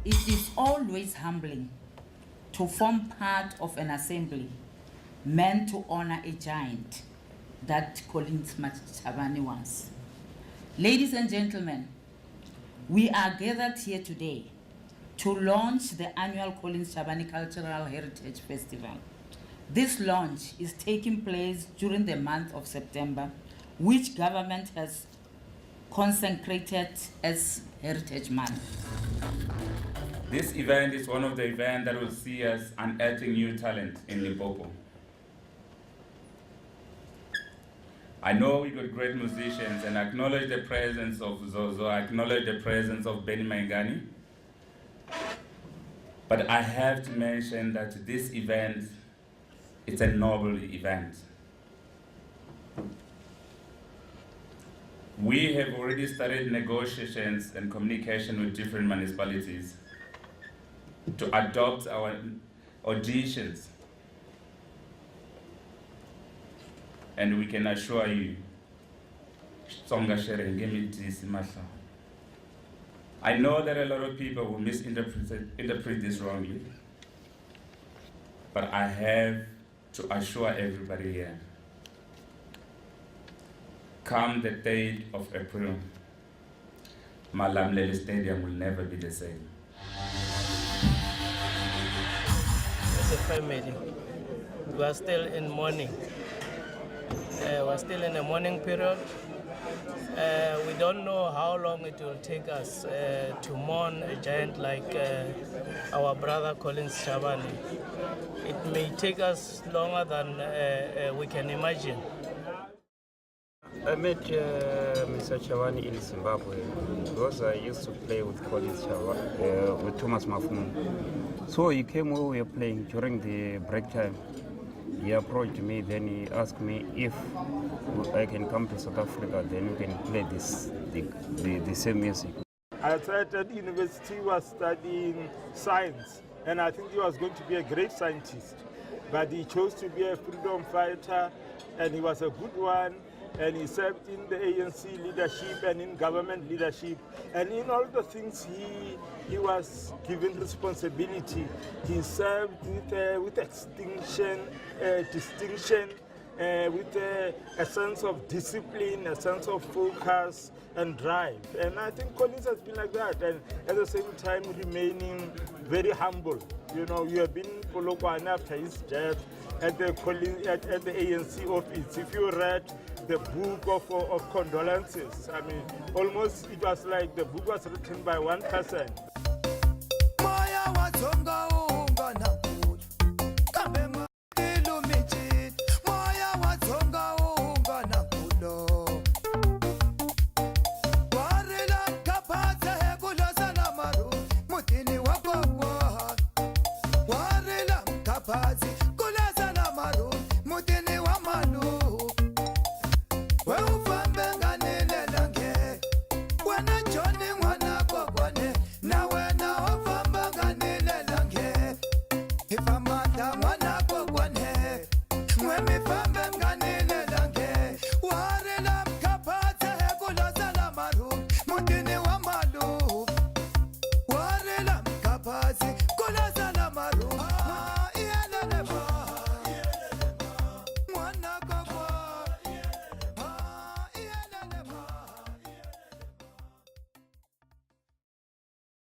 It is always humbling to form part of an assembly meant to honor a giant that Collins Chabane was. Ladies and gentlemen, we are gathered here today to launch the annual Collins Chabane Cultural Heritage Festival. This launch is taking place during the month of September, which government has consecrated as Heritage Month. This event is one of the events that will see us unearthing new talent in Limpopo. I know we got great musicians and acknowledge the presence of Zozo, I acknowledge the presence of Benny Maingani. But I have to mention that this event, it's a noble event. We have already started negotiations and communication with different municipalities to adopt our auditions. And we can assure you, I know that a lot of people will interpret this wrongly, but I have to assure everybody here, come the 3rd of April, Malamlele Stadium will never be the same. As a family, we are still in mourning. We're still in the mourning period. We don't know how long it will take us to mourn a giant like our brother Collins Chabane. It may take us longer than we can imagine. I met Mr. Chabane in Zimbabwe because I used to play with Collins Chabane, with Thomas Mafumu. So he came where we were playing during the break time. He approached me, then he asked me if I can come to South Africa, then we can play the same music. I started at university, was studying science, and I think he was going to be a great scientist. But he chose to be a freedom fighter, and he was a good one. And he served in the ANC leadership and in government leadership. And in all the things he was given responsibility. He served with distinction, with a sense of discipline, a sense of focus and drive. And I think Collins has been like that, and at the same time remaining very humble. You know, you have been in Polokwane after his death at the ANC office. If you read the book of condolences, I mean, almost it was like the book was written by one person.